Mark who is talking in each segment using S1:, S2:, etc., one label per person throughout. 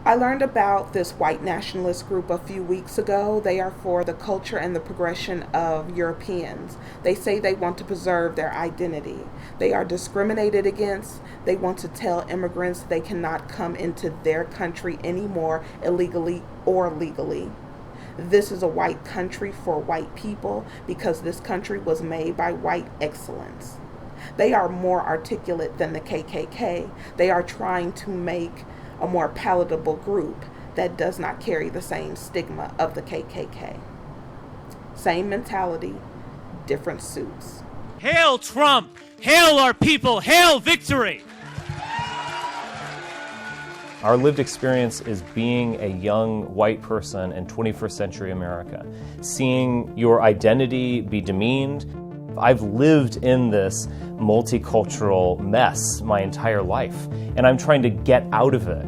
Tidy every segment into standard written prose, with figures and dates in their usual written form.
S1: I learned about this white nationalist group a few weeks ago. They are for the culture and the progression of Europeans. They say they want to preserve their identity. They are discriminated against. They want to tell immigrants they cannot come into their country anymore illegally or legally. This is a white country for white people because this country was made by white excellence. They are more articulate than the KKK. They are trying to make a more palatable group that does not carry the same stigma of the KKK. Same mentality, different suits.
S2: Hail Trump! Hail our people! Hail victory!
S3: Our lived experience is being a young white person in 21st century America, seeing your identity be demeaned. I've lived in this multicultural mess my entire life, and I'm trying to get out of it.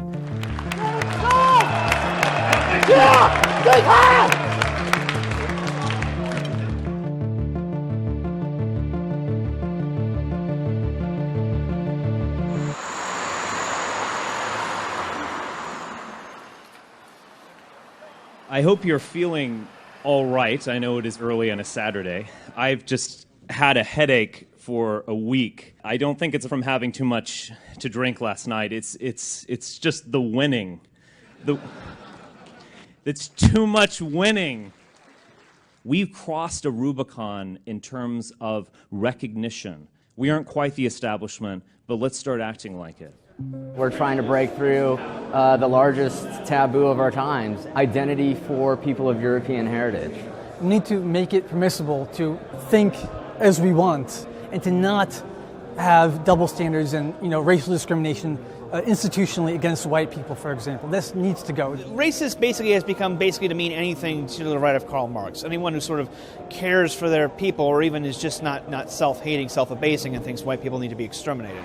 S2: I hope you're feeling all right. I know it is early on a Saturday. I've just had a headache for a week. I don't think it's from having too much to drink last night. It's just the winning. It's too much winning. We've crossed a Rubicon in terms of recognition. We aren't quite the establishment, but let's start acting like it.
S4: We're trying to break through the largest taboo of our times, identity for people of European heritage.
S5: We need to make it permissible to think as we want and to not have double standards and racial discrimination institutionally against white people, for example. This needs to go.
S6: Racist basically has become to mean anything to the right of Karl Marx. Anyone who sort of cares for their people or even is just not self-hating, self-abasing and thinks white people need to be exterminated.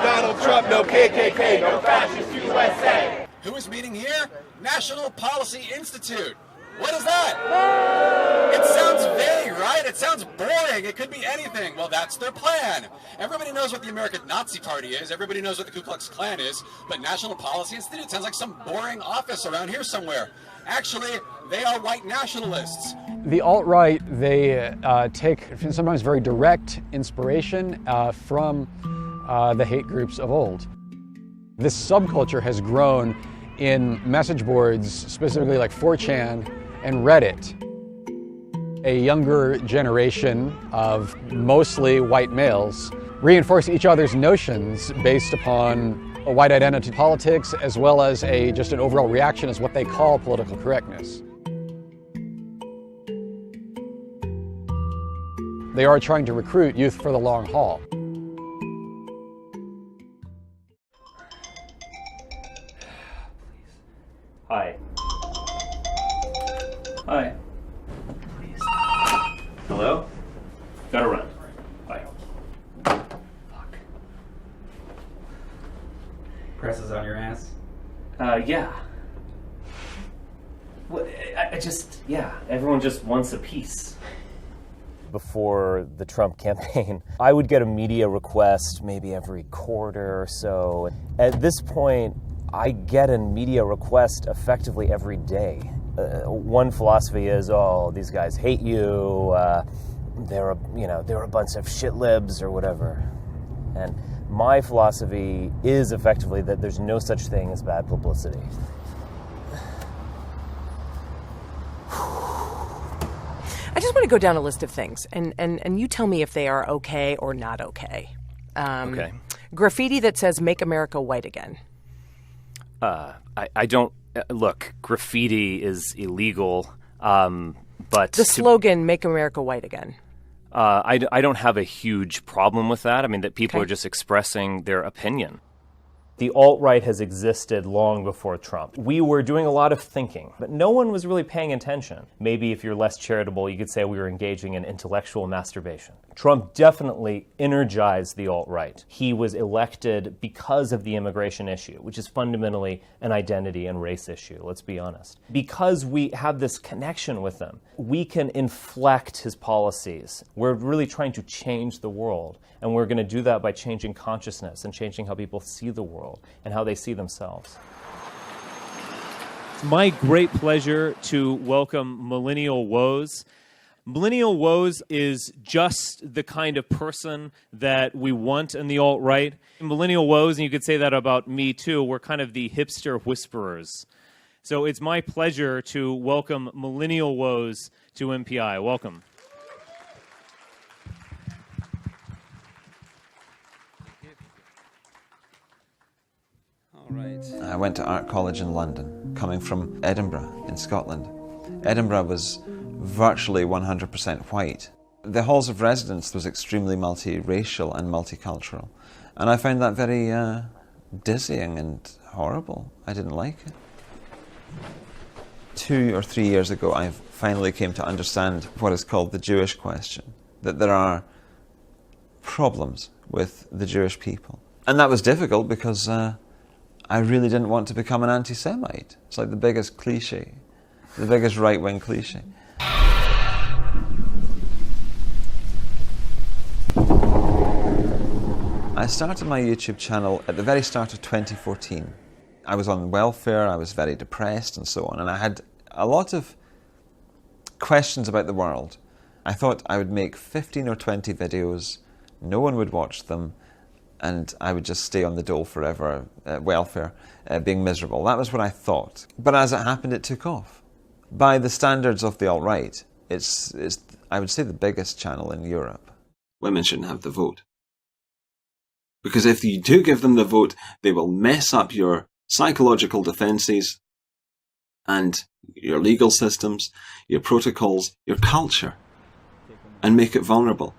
S7: Donald Trump, no KKK, no fascist USA. Who is meeting here? National Policy Institute. What is that? It sounds vague, right? It sounds boring. It could be anything. Well, that's their plan. Everybody knows what the American Nazi Party is. Everybody knows what the Ku Klux Klan is. But National Policy Institute sounds like some boring office around here somewhere. Actually, they are white nationalists.
S8: The alt-right, they take sometimes very direct inspiration from the hate groups of old. This subculture has grown in message boards, specifically like 4chan and Reddit. A younger generation of mostly white males reinforce each other's notions based upon a white identity politics, as well as just an overall reaction as what they call political correctness. They are trying to recruit youth for the long haul.
S3: Hi. Hi. Please. Hello? Gotta run. Bye. Fuck.
S9: Presses on your ass?
S3: Yeah. Well, everyone just wants a piece. Before the Trump campaign, I would get a media request maybe every quarter or so. At this point, I get a media request effectively every day. One philosophy is, these guys hate you, they're a bunch of shit libs or whatever. And my philosophy is effectively that there's no such thing as bad publicity.
S10: I just want to go down a list of things, and you tell me if they are okay or not okay.
S3: Okay.
S10: Graffiti that says, "Make America White Again."
S3: I don't... Look, graffiti is illegal, but...
S10: The slogan, "Make America White Again."
S3: I don't have a huge problem with that. I mean, that people are just expressing their opinion. The alt-right has existed long before Trump. We were doing a lot of thinking, but no one was really paying attention. Maybe if you're less charitable, you could say we were engaging in intellectual masturbation. Trump definitely energized the alt-right. He was elected because of the immigration issue, which is fundamentally an identity and race issue, let's be honest. Because we have this connection with him, we can inflect his policies. We're really trying to change the world, and we're going to do that by changing consciousness and changing how people see the world and how they see themselves.
S2: It's my great pleasure to welcome Millennial Woes. Millennial Woes is just the kind of person that we want in the alt-right. Millennial Woes, and you could say that about me too, we're kind of the hipster whisperers. So it's my pleasure to welcome Millennial Woes to MPI. Welcome.
S11: All right. I went to art college in London, coming from Edinburgh in Scotland. Edinburgh was virtually 100% white. The halls of residence was extremely multiracial and multicultural, and I found that very dizzying and horrible. I didn't like it. 2 or 3 years ago, I finally came to understand what is called the Jewish question, that there are problems with the Jewish people. And that was difficult because I really didn't want to become an anti-Semite. It's like the biggest cliche, the biggest right-wing cliche. I started my YouTube channel at the very start of 2014. I was on welfare, I was very depressed and so on, and I had a lot of questions about the world. I thought I would make 15 or 20 videos, no one would watch them, and I would just stay on the dole forever, welfare, being miserable. That was what I thought. But as it happened, it took off. By the standards of the alt-right, it's I would say the biggest channel in Europe.
S12: Women shouldn't have the vote. Because if you do give them the vote, they will mess up your psychological defences and your legal systems, your protocols, your culture, and make it vulnerable.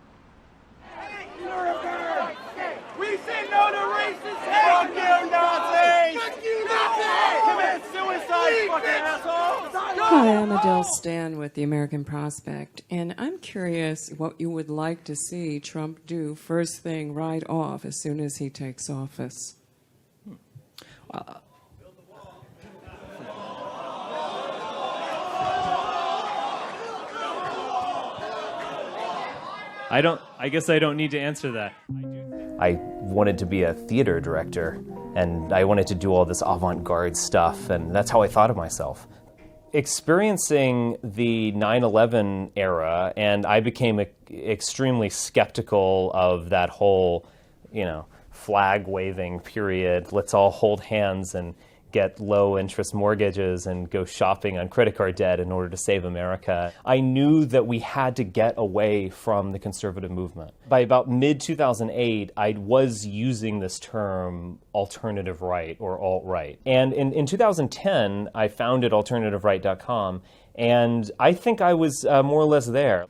S7: We say no to racist hate! Fuck you, Nazis! Fuck you, Nazis! Commit suicide, fucking assholes!
S13: Hi, I'm Adele Stan with the American Prospect, and I'm curious what you would like to see Trump do first thing right off as soon as he takes office.
S2: I guess I don't need to answer that.
S3: I wanted to be a theater director, and I wanted to do all this avant-garde stuff, and that's how I thought of myself. Experiencing the 9/11 era, and I became extremely skeptical of that whole, flag-waving period. Let's all hold hands and get low-interest mortgages and go shopping on credit card debt in order to save America. I knew that we had to get away from the conservative movement. By about mid-2008, I was using this term alternative right or alt-right. And in 2010, I founded alternativeright.com, and I think I was more or less there.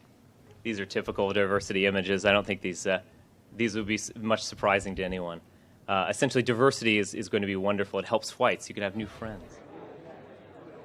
S2: These are typical diversity images. I don't think these would be much surprising to anyone. Essentially, diversity is going to be wonderful. It helps whites. You can have new friends.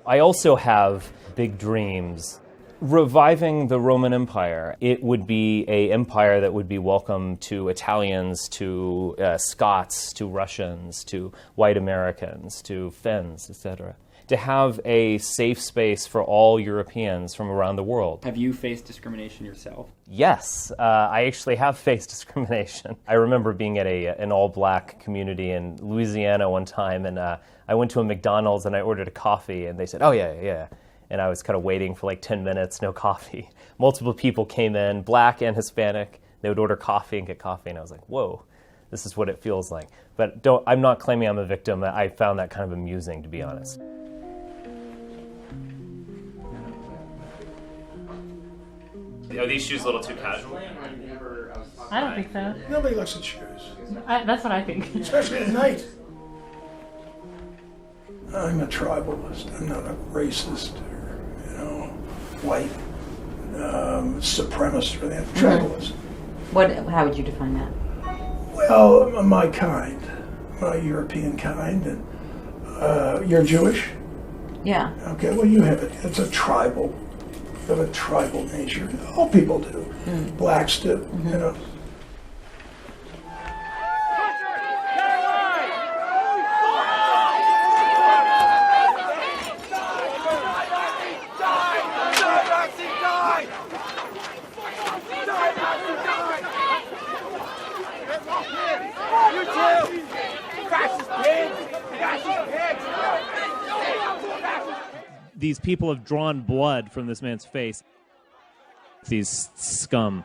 S3: I also have big dreams. Reviving the Roman Empire. It would be an empire that would be welcome to Italians, to Scots, to Russians, to white Americans, to Finns, etc. To have a safe space for all Europeans from around the world.
S9: Have you faced discrimination yourself?
S3: Yes, I actually have faced discrimination. I remember being at an all-black community in Louisiana one time, and I went to a McDonald's and I ordered a coffee, and they said, "Oh, yeah." And I was kind of waiting for like 10 minutes, no coffee. Multiple people came in, black and Hispanic. They would order coffee and get coffee, and I was like, whoa, this is what it feels like. But I'm not claiming I'm a victim. I found that kind of amusing, to be honest.
S2: Are these shoes a little too casual?
S14: I don't think so.
S15: Nobody looks at shoes.
S14: That's what I think.
S15: Especially at night. I'm a tribalist. I'm not a racist or, white supremacist or anything. Tribalist.
S16: How would you define that?
S15: Well, my kind. my European kind, and you're Jewish?
S16: Yeah.
S15: Okay, well you have it. It's a tribal, you have a tribal nature. All people do. Blacks do, you know.
S2: These people have drawn blood from this man's face. These scum.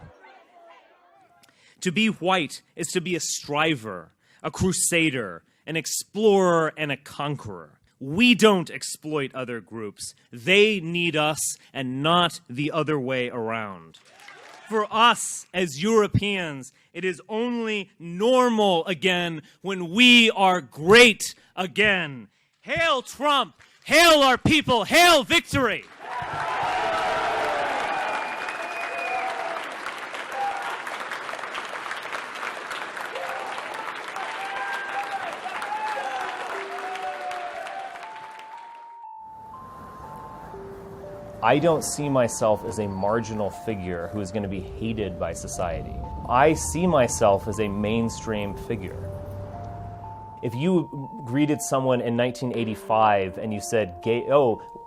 S2: To be white is to be a striver, a crusader, an explorer, and a conqueror. We don't exploit other groups. They need us and not the other way around. For us as Europeans, it is only normal again when we are great again. Hail Trump! Hail our people! Hail victory!
S3: I don't see myself as a marginal figure who is going to be hated by society. I see myself as a mainstream figure. If you greeted someone in 1985 and you said,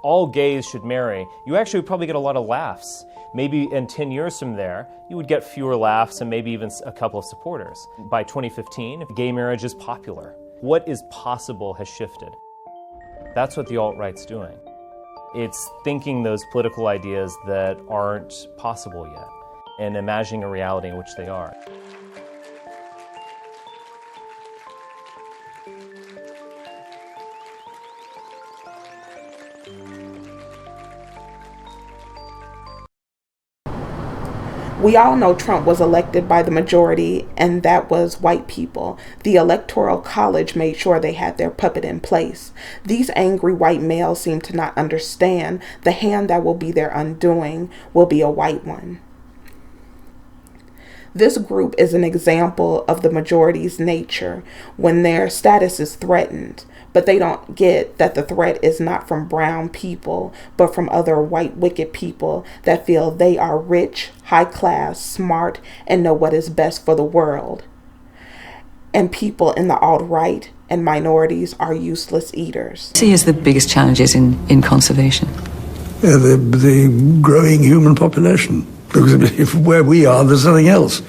S3: all gays should marry, you actually would probably get a lot of laughs. Maybe in 10 years from there, you would get fewer laughs and maybe even a couple of supporters. By 2015, if gay marriage is popular, what is possible has shifted. That's what the alt-right's doing. It's thinking those political ideas that aren't possible yet and imagining a reality in which they are.
S1: We all know Trump was elected by the majority, and that was white people. The Electoral College made sure they had their puppet in place. These angry white males seem to not understand the hand that will be their undoing will be a white one. This group is an example of the majority's nature when their status is threatened, but they don't get that the threat is not from brown people, but from other white wicked people that feel they are rich, high class, smart, and know what is best for the world. And people in the alt-right and minorities are useless eaters.
S16: See as the biggest challenges in conservation?
S15: Yeah, the growing human population. Because if where we are, there's nothing else.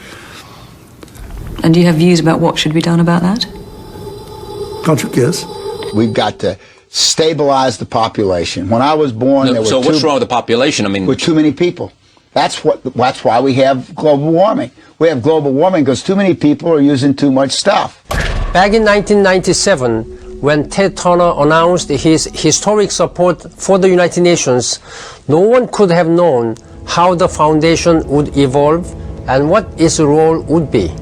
S16: And do you have views about what should be done about that?
S15: Can't you guess?
S17: We've got to stabilize the population. When I was born, there were
S18: so what's wrong with the population? I mean,
S17: with too many people. That's why we have global warming. We have global warming because too many people are using too much stuff.
S19: Back in 1997, when Ted Turner announced his historic support for the United Nations, no one could have known how the foundation would evolve and what its role would be.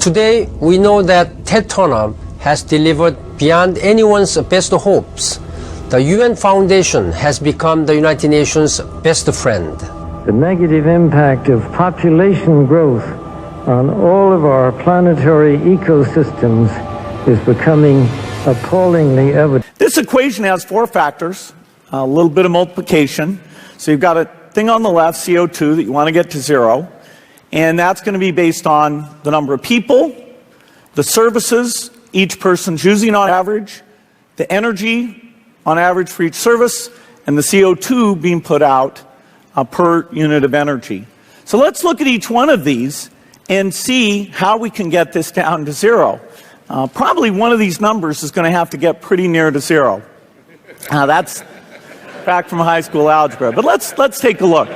S19: Today, we know that Ted Turner has delivered beyond anyone's best hopes. The UN Foundation has become the United Nations' best friend.
S20: The negative impact of population growth on all of our planetary ecosystems is becoming appallingly evident.
S21: This equation has four factors, a little bit of multiplication. So you've got a thing on the left, CO2, that you want to get to zero, and that's going to be based on the number of people, the services each person's using on average, the energy on average for each service, and the CO2 being put out per unit of energy. So let's look at each one of these and see how we can get this down to zero. Probably one of these numbers is going to have to get pretty near to zero. That's back from high school algebra, but let's take a look.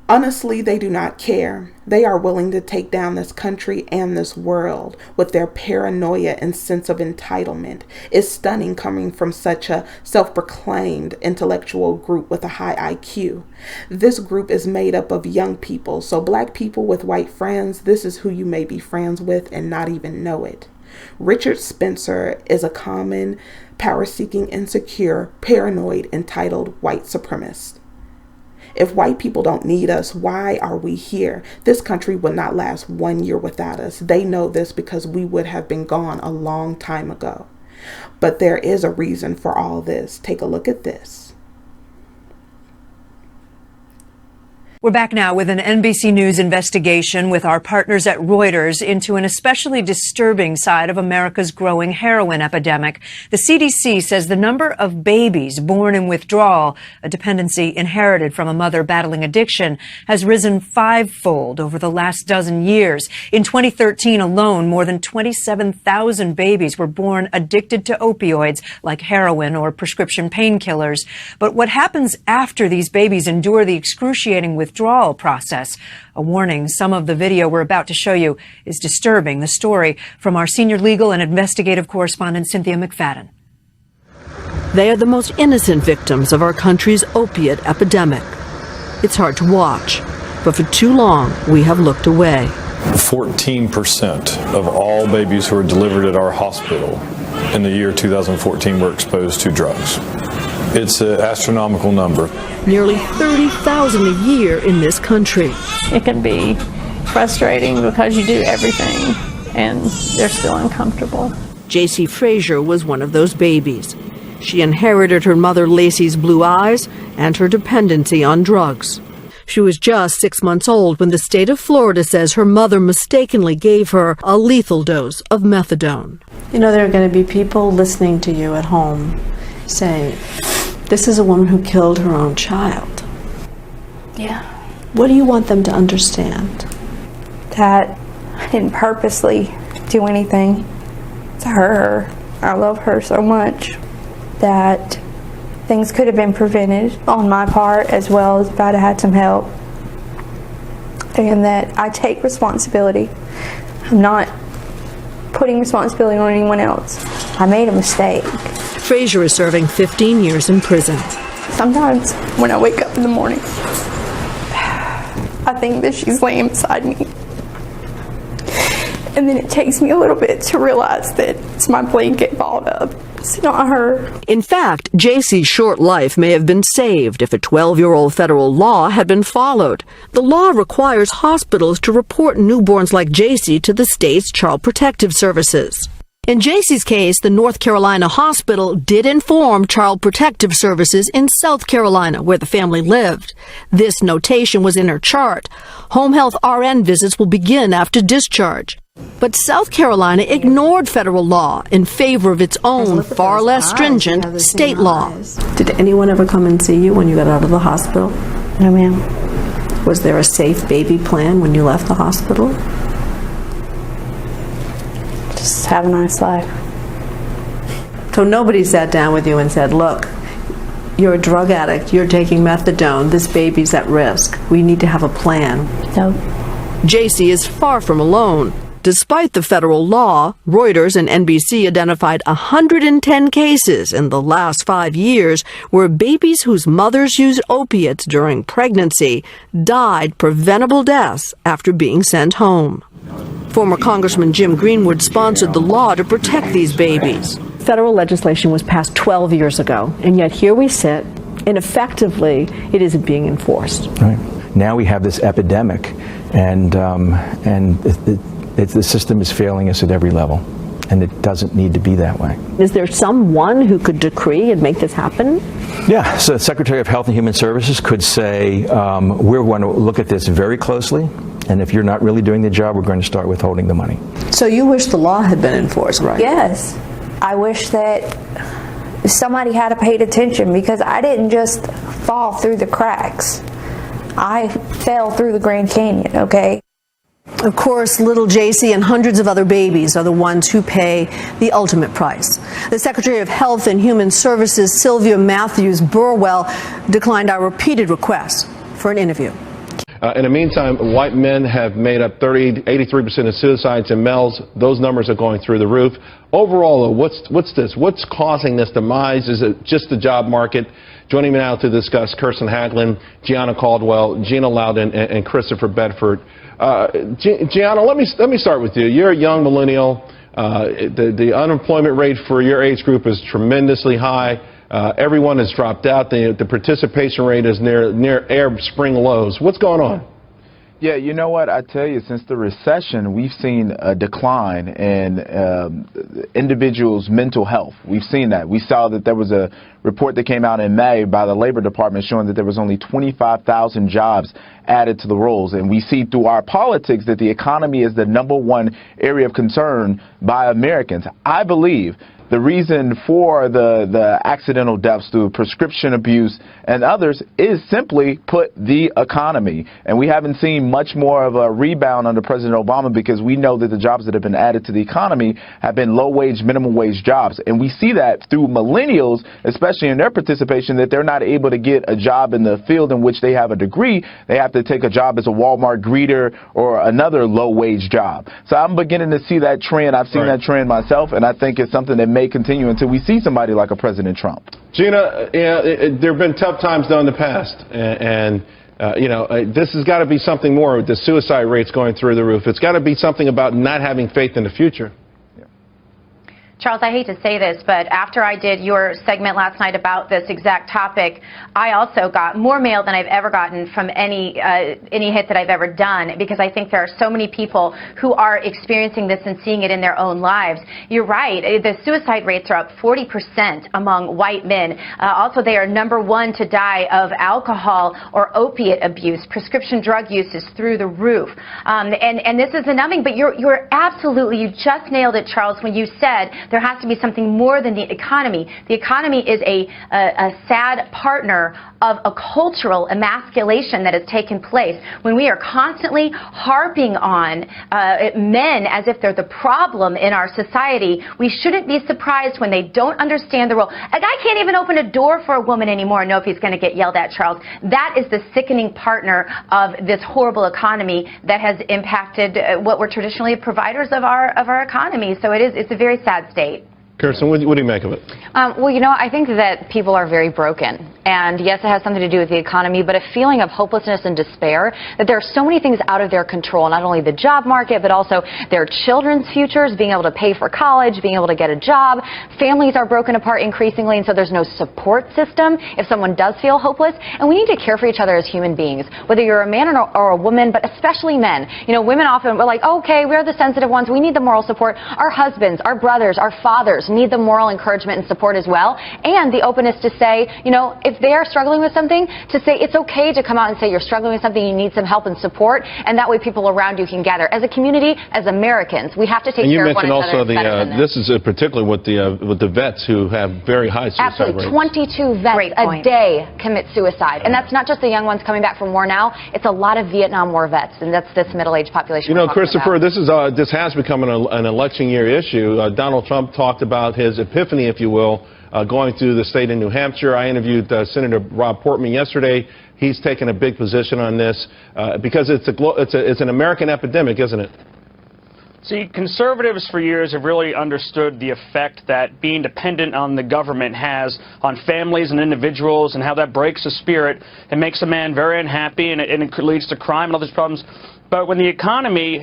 S1: Honestly, they do not care. They are willing to take down this country and this world with their paranoia and sense of entitlement. It's stunning coming from such a self-proclaimed intellectual group with a high IQ. This group is made up of young people, so black people with white friends, this is who you may be friends with and not even know it. Richard Spencer is a common, power-seeking, insecure, paranoid, entitled white supremacist. If white people don't need us, why are we here? This country would not last 1 year without us. They know this because we would have been gone a long time ago. But there is a reason for all this. Take a look at this.
S18: We're back now with an NBC News investigation with our partners at Reuters into an especially disturbing side of America's growing heroin epidemic. The CDC says the number of babies born in withdrawal, a dependency inherited from a mother battling addiction, has risen fivefold over the last dozen years. In 2013 alone, more than 27,000 babies were born addicted to opioids like heroin or prescription painkillers. But what happens after these babies endure the excruciating withdrawal process? A warning, some of the video we're about to show you is disturbing. The story from our senior legal and investigative correspondent, Cynthia McFadden.
S22: They are the most innocent victims of our country's opiate epidemic. It's hard to watch, but for too long we have looked away.
S23: 14% of all babies who were delivered at our hospital in the year 2014 were exposed to drugs. It's an astronomical number.
S22: Nearly 30,000 a year in this country.
S24: It can be frustrating because you do everything and they're still uncomfortable.
S22: J.C. Frazier was one of those babies. She inherited her mother Lacey's blue eyes and her dependency on drugs. She was just 6 months old when the state of Florida says her mother mistakenly gave her a lethal dose of methadone.
S25: You know, there are going to be people listening to you at home saying, this is a woman who killed her own child.
S26: Yeah.
S25: What do you want them to understand?
S26: That I didn't purposely do anything to her. I love her so much that things could have been prevented on my part, as well as if I'd had some help. And that I take responsibility. I'm not putting responsibility on anyone else. I made a mistake.
S22: Frazier is serving 15 years in prison.
S26: Sometimes when I wake up in the morning, I think that she's laying beside me. And then it takes me a little bit to realize that it's my blanket balled up. It's not her.
S22: In fact, JC's short life may have been saved if a 12-year-old federal law had been followed. The law requires hospitals to report newborns like JC to the state's Child Protective Services. In JC's case, the North Carolina hospital did inform Child Protective Services in South Carolina, where the family lived. This notation was in her chart. Home health RN visits will begin after discharge. But South Carolina ignored federal law in favor of its own, far less stringent state law.
S25: Did anyone ever come and see you when you got out of the hospital?
S26: No, ma'am.
S25: Was there a safe baby plan when you left the hospital?
S26: Just have a nice life.
S25: So nobody sat down with you and said, look, you're a drug addict, you're taking methadone, this baby's at risk. We need to have a plan.
S26: No.
S22: JC is far from alone. Despite the federal law, Reuters and NBC identified 110 cases in the last 5 years where babies whose mothers used opiates during pregnancy died preventable deaths after being sent home. Former Congressman Jim Greenwood sponsored the law to protect these babies.
S25: Federal legislation was passed 12 years ago, and yet here we sit, and effectively it isn't being enforced.
S27: Right. Now we have this epidemic, and the system is failing us at every level, and it doesn't need to be that way.
S25: Is there someone who could decree and make this happen?
S27: Yeah, so the Secretary of Health and Human Services could say, we're going to look at this very closely, and if you're not really doing the job, we're going to start withholding the money.
S25: So you wish the law had been enforced, right?
S26: Yes. I wish that somebody had paid attention, because I didn't just fall through the cracks. I fell through the Grand Canyon, okay?
S22: Of course, little JC and hundreds of other babies are the ones who pay the ultimate price. The Secretary of Health and Human Services, Sylvia Matthews Burwell, declined our repeated requests for an interview.
S28: In the meantime, white men have made up 83% of suicides in males. Those numbers are going through the roof. Overall, what's this? What's causing this demise? Is it just the job market? Joining me now to discuss, Kirsten Haglund, Gianna Caldwell, Gina Loudon, and Christopher Bedford. Gianna, let me start with you. You're a young millennial. The unemployment rate for your age group is tremendously high. Everyone has dropped out. The participation rate is near Arab Spring lows. What's going on?
S4: Yeah, you know what? I tell you, since the recession, we've seen a decline in individuals' mental health. We've seen that. We saw that there was a report that came out in May by the Labor Department showing that there was only 25,000 jobs added to the rolls. And we see through our politics that the economy is the #1 area of concern by Americans. I believe the reason for the accidental deaths through prescription abuse and others is simply put the economy. And we haven't seen much more of a rebound under President Obama because we know that the jobs that have been added to the economy have been low-wage, minimum-wage jobs. And we see that through millennials, especially in their participation, that they're not able to get a job in the field in which they have a degree. They have to take a job as a Walmart greeter or another low-wage job. So I'm beginning to see that trend. I've seen that trend myself, and I think it's something that may continue until we see somebody like a President Trump.
S28: Gina, there have been tough times though in the past, and this has got to be something more with the suicide rates going through the roof. It's got to be something about not having faith in the future.
S5: Charles, I hate to say this, but after I did your segment last night about this exact topic, I also got more mail than I've ever gotten from any hit that I've ever done, because I think there are so many people who are experiencing this and seeing it in their own lives. You're right. The suicide rates are up 40% among white men. Also, they are #1 to die of alcohol or opiate abuse. Prescription drug use is through the roof. And this is the numbing, but you're absolutely, you just nailed it, Charles, when you said there has to be something more than the economy. The economy is a sad partner of a cultural emasculation that has taken place. When we are constantly harping on men as if they're the problem in our society, we shouldn't be surprised when they don't understand the role. A guy can't even open a door for a woman anymore and know if he's going to get yelled at, Charles. That is the sickening partner of this horrible economy that has impacted what were traditionally providers of our economy. So it's a very sad state.
S28: Kirsten, what do you make of it?
S6: Well, I think that people are very broken. And yes, it has something to do with the economy, but a feeling of hopelessness and despair, that there are so many things out of their control, not only the job market, but also their children's futures, being able to pay for college, being able to get a job. Families are broken apart increasingly, and so there's no support system if someone does feel hopeless. And we need to care for each other as human beings, whether you're a man or a woman, but especially men. Women often are like, okay, we're the sensitive ones. We need the moral support. Our husbands, our brothers, our fathers need the moral encouragement and support as well, and the openness to say, if they are struggling with something, to say it's okay to come out and say you're struggling with something, you need some help and support, and that way people around you can gather. As a community, as Americans, we have to take care of one another.
S28: And you mentioned also this is particularly with the vets who have very high suicide rates.
S6: 22 vets a day commit suicide, and that's not just the young ones coming back from war now. It's a lot of Vietnam War vets, and that's this middle-aged population.
S28: Christopher, this has become an election year issue. Donald Trump talked about his epiphany, if you will, going through the state of New Hampshire. I interviewed Senator Rob Portman yesterday. He's taken a big position on this because it's an American epidemic, isn't it?
S7: See, conservatives for years have really understood the effect that being dependent on the government has on families and individuals, and how that breaks the spirit and makes a man very unhappy, and it leads to crime and all these problems. But when the economy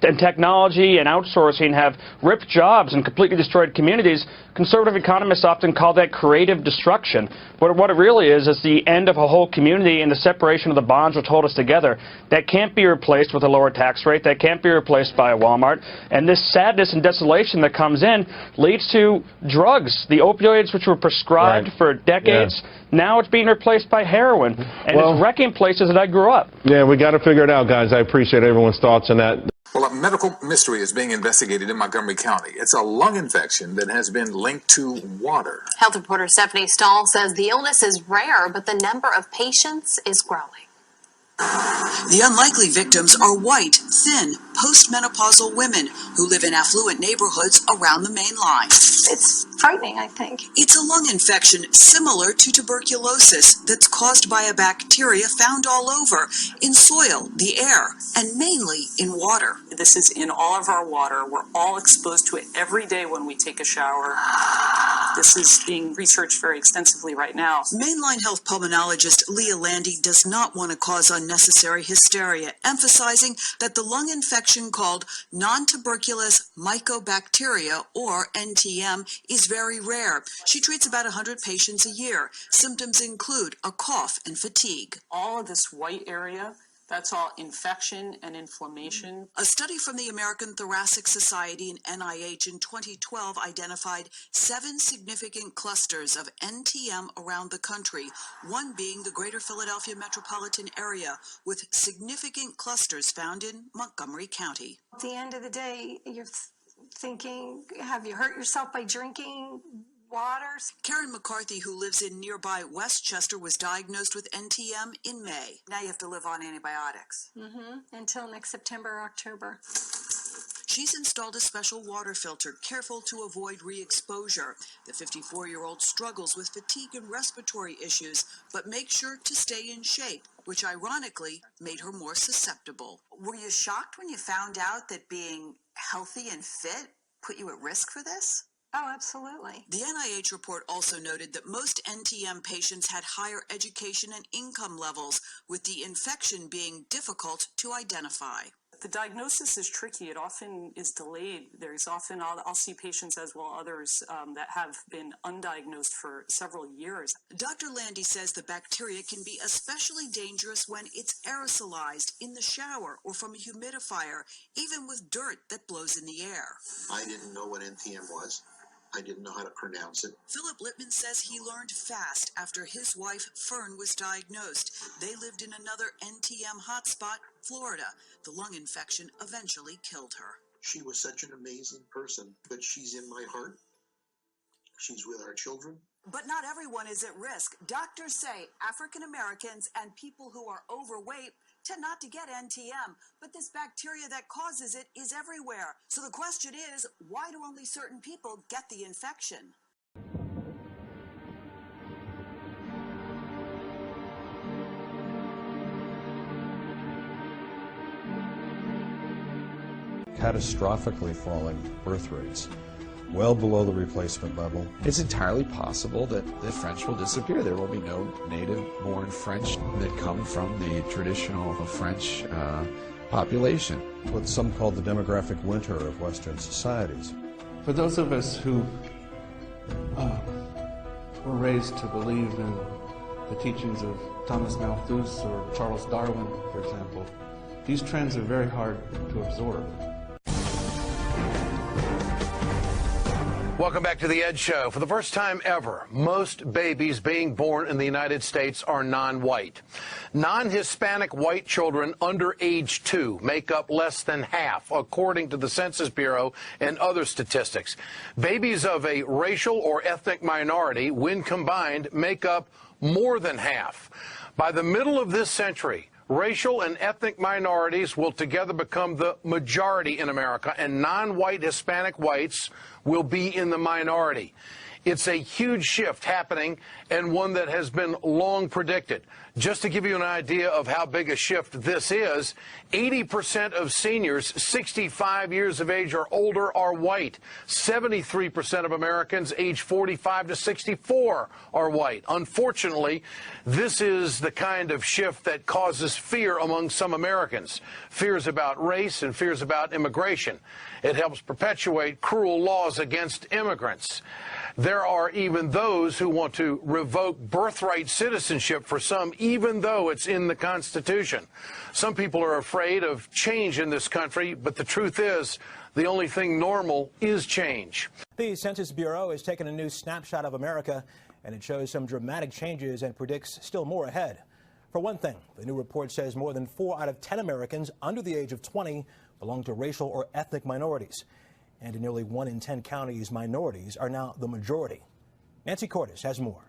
S7: and technology and outsourcing have ripped jobs and completely destroyed communities, conservative economists often call that creative destruction. But what it really is the end of a whole community and the separation of the bonds which hold us together. That can't be replaced with a lower tax rate. That can't be replaced by a Walmart. And this sadness and desolation that comes in leads to drugs. The opioids which were prescribed for decades, now it's being replaced by heroin. And it's wrecking places that I grew up.
S28: Yeah, we got to figure it out, guys. I appreciate everyone's thoughts on that.
S8: Well, a medical mystery is being investigated in Montgomery County. It's a lung infection that has been linked to water.
S10: Health reporter Stephanie Stahl says the illness is rare, but the number of patients is growing.
S11: The unlikely victims are white, thin, postmenopausal women who live in affluent neighborhoods around the main line.
S10: It's frightening, I think.
S11: It's a lung infection similar to tuberculosis that's caused by a bacteria found all over, in soil, the air, and mainly in water.
S12: This is in all of our water. We're all exposed to it every day when we take a shower. This is being researched very extensively right now.
S11: Mainline health pulmonologist Leah Landy does not want to cause unnecessary hysteria, emphasizing that the lung infection infection called non-tuberculous mycobacteria, or NTM, is very rare. She treats about 100 patients a year. Symptoms include a cough and fatigue.
S12: All of this white area, that's all infection and inflammation.
S11: A study from the American Thoracic Society and NIH in 2012 identified 7 significant clusters of NTM around the country, one being the greater Philadelphia metropolitan area, with significant clusters found in Montgomery County.
S2: At the end of the day, you're thinking, have you hurt yourself by drinking water?
S11: Karen McCarthy, who lives in nearby Westchester, was diagnosed with NTM in May. Now you have to live on antibiotics.
S2: Until next September or October.
S11: She's installed a special water filter, careful to avoid re-exposure. The 54-year-old struggles with fatigue and respiratory issues, but makes sure to stay in shape, which ironically made her more susceptible. Were you shocked when you found out that being healthy and fit put you at risk for this?
S2: Oh, absolutely.
S11: The NIH report also noted that most NTM patients had higher education and income levels, with the infection being difficult to identify.
S12: The diagnosis is tricky. It often is delayed. There's often, I'll see patients as well others that have been undiagnosed for several years.
S11: Dr. Landy says the bacteria can be especially dangerous when it's aerosolized in the shower or from a humidifier, even with dirt that blows in the air.
S3: I didn't know what NTM was. I didn't know how to pronounce it.
S11: Philip Lippman says he learned fast after his wife, Fern, was diagnosed. They lived in another NTM hotspot, Florida. The lung infection eventually killed her.
S3: She was such an amazing person, but she's in my heart. She's with our children.
S11: But not everyone is at risk. Doctors say African Americans and people who are overweight tend not to get NTM, but this bacteria that causes it is everywhere. So the question is, why do only certain people get the infection?
S9: Catastrophically falling birth rates, well below the replacement level.
S13: It's entirely possible that the French will disappear. There will be no native-born French that come from the traditional French population.
S9: What some call the demographic winter of Western societies.
S14: For those of us who were raised to believe in the teachings of Thomas Malthus or Charles Darwin, for example, these trends are very hard to absorb.
S15: Welcome back to The Ed Show. For the first time ever, most babies being born in the United States are non-white. Non-Hispanic white children under age 2 make up less than half, according to the Census Bureau and other statistics. Babies of a racial or ethnic minority, when combined, make up more than half. By the middle of this century, racial and ethnic minorities will together become the majority in America, and non-white Hispanic whites will be in the minority. It's a huge shift happening, and one that has been long predicted. Just to give you an idea of how big a shift this is, 80% of seniors 65 years of age or older are white. 73% of Americans age 45 to 64 are white. Unfortunately, this is the kind of shift that causes fear among some Americans. Fears about race and fears about immigration. It helps perpetuate cruel laws against immigrants. There are even those who want to revoke birthright citizenship for some, even though it's in the Constitution. Some people are afraid of change in this country, but the truth is, the only thing normal is change.
S16: The Census Bureau has taken a new snapshot of America, and it shows some dramatic changes and predicts still more ahead. For one thing, the new report says more than 4 out of 10 Americans under the age of 20 belong to racial or ethnic minorities. And in nearly 1 in 10 counties, minorities are now the majority. Nancy Cordes has more.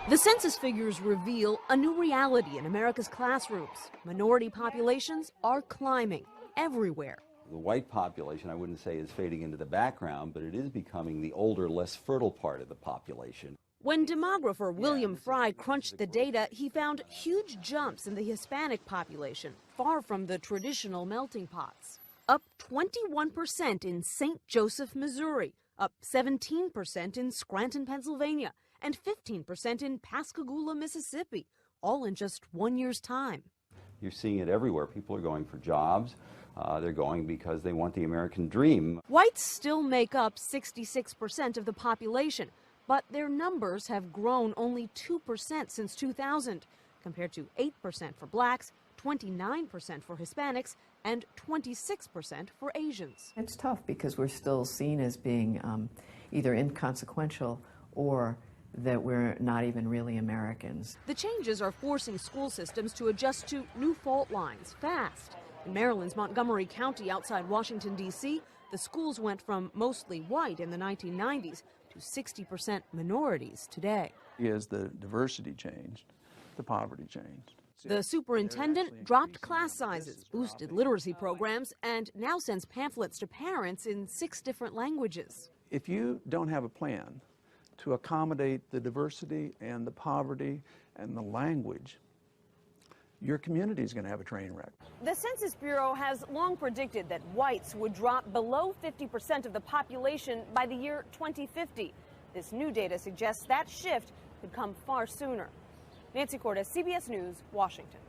S17: The census figures reveal a new reality in America's classrooms. Minority populations are climbing everywhere.
S29: The white population, I wouldn't say is fading into the background, but it is becoming the older, less fertile part of the population.
S17: When demographer William Fry crunched the data, he found huge jumps in the Hispanic population, far from the traditional melting pots. Up 21% in St. Joseph, Missouri, up 17% in Scranton, Pennsylvania, and 15% in Pascagoula, Mississippi, all in just 1 year's time.
S29: You're seeing it everywhere. People are going for jobs. They're going because they want the American dream.
S17: Whites still make up 66% of the population, but their numbers have grown only 2% since 2000, compared to 8% for blacks, 29% for Hispanics, and 26% for Asians.
S1: It's tough because we're still seen as being either inconsequential or that we're not even really Americans.
S17: The changes are forcing school systems to adjust to new fault lines fast. In Maryland's Montgomery County outside Washington, D.C., the schools went from mostly white in the 1990s to 60% minorities today.
S18: As the diversity changed, the poverty changed.
S17: The superintendent dropped class sizes, boosted literacy programs, and now sends pamphlets to parents in 6 different languages.
S18: If you don't have a plan to accommodate the diversity and the poverty and the language, your community is going to have a train wreck.
S17: The Census Bureau has long predicted that whites would drop below 50% of the population by the year 2050. This new data suggests that shift could come far sooner. Nancy Cordes, CBS News, Washington.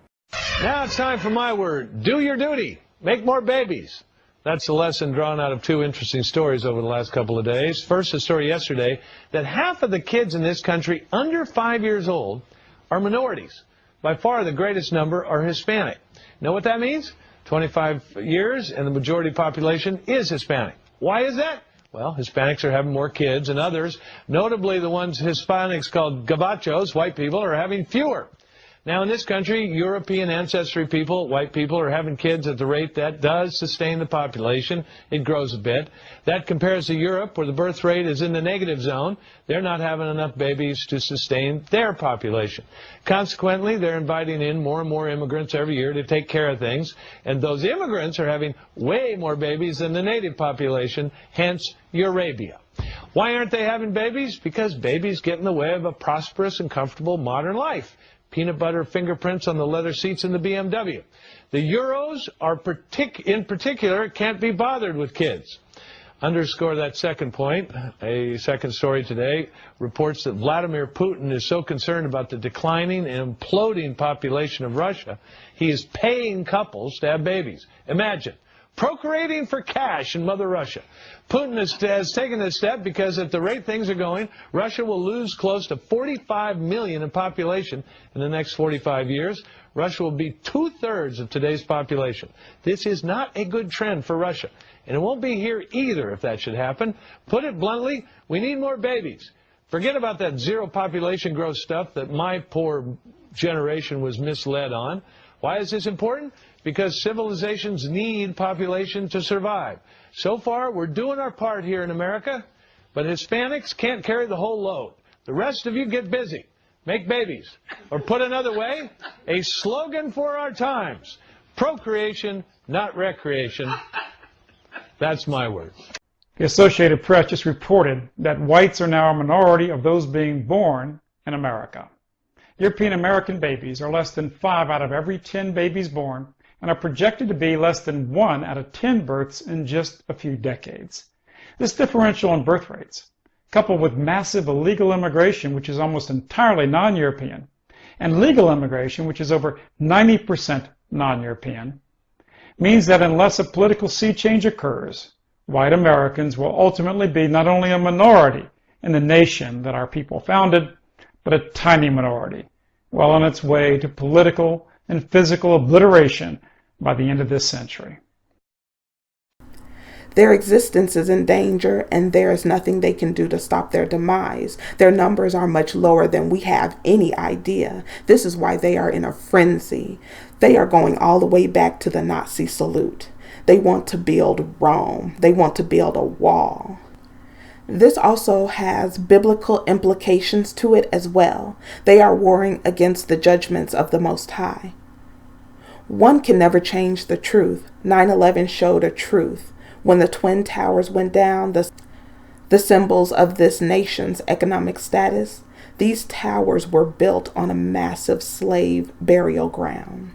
S19: Now it's time for my word. Do your duty. Make more babies. That's the lesson drawn out of 2 interesting stories over the last couple of days. First, a story yesterday that half of the kids in this country under 5 years old are minorities. By far the greatest number are Hispanic. Know what that means? 25 years and the majority population is Hispanic. Why is that? Well, Hispanics are having more kids and others, notably the ones Hispanics called gabachos, white people, are having fewer. Now in this country, European ancestry people, white people, are having kids at the rate that does sustain the population. It grows a bit. That compares to Europe, where the birth rate is in the negative zone. They're not having enough babies to sustain their population. Consequently, they're inviting in more and more immigrants every year to take care of things, and those immigrants are having way more babies than the native population, hence Eurabia. Why aren't they having babies? Because babies get in the way of a prosperous and comfortable modern life. Peanut butter fingerprints on the leather seats in the BMW. The Euros are in particular can't be bothered with kids. Underscore that second point, a second story today reports that Vladimir Putin is so concerned about the declining and imploding population of Russia, he is paying couples to have babies. Imagine. Procreating for cash in Mother Russia. Putin has taken this step because at the rate things are going, Russia will lose close to 45 million in population in the next 45 years. Russia will be 2/3 of today's population. This is not a good trend for Russia. And it won't be here either if that should happen. Put it bluntly, we need more babies. Forget about that zero population growth stuff that my poor generation was misled on. Why is this important? Because civilizations need population to survive. So far, we're doing our part here in America, but Hispanics can't carry the whole load. The rest of you get busy. Make babies. Or put another way, a slogan for our times. Procreation, not recreation. That's my word.
S20: The Associated Press just reported that whites are now a minority of those being born in America. European American babies are less than 5 out of every 10 babies born, and are projected to be less than 1 out of 10 births in just a few decades. This differential in birth rates, coupled with massive illegal immigration, which is almost entirely non-European, and legal immigration, which is over 90% non-European, means that unless a political sea change occurs, white Americans will ultimately be not only a minority in the nation that our people founded, but a tiny minority, well on its way to political and physical obliteration by the end of this century.
S21: Their existence is in danger, and there is nothing they can do to stop their demise. Their numbers are much lower than we have any idea. This is why they are in a frenzy. They are going all the way back to the Nazi salute. They want to build Rome. They want to build a wall. This also has biblical implications to it as well. They are warring against the judgments of the Most High. One can never change the truth. 9/11 showed a truth. When the Twin Towers went down, the symbols of this nation's economic status, these towers were built on a massive slave burial ground.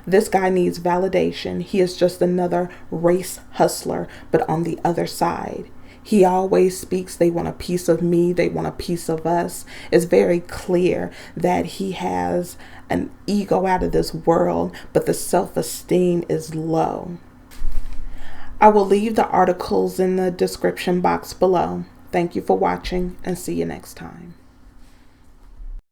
S21: This guy needs validation. He is just another race hustler, but on the other side. He always speaks, they want a piece of me, they want a piece of us. It's very clear that he has an ego out of this world, but the self-esteem is low. I will leave the articles in the description box below. Thank you for watching and see you next time.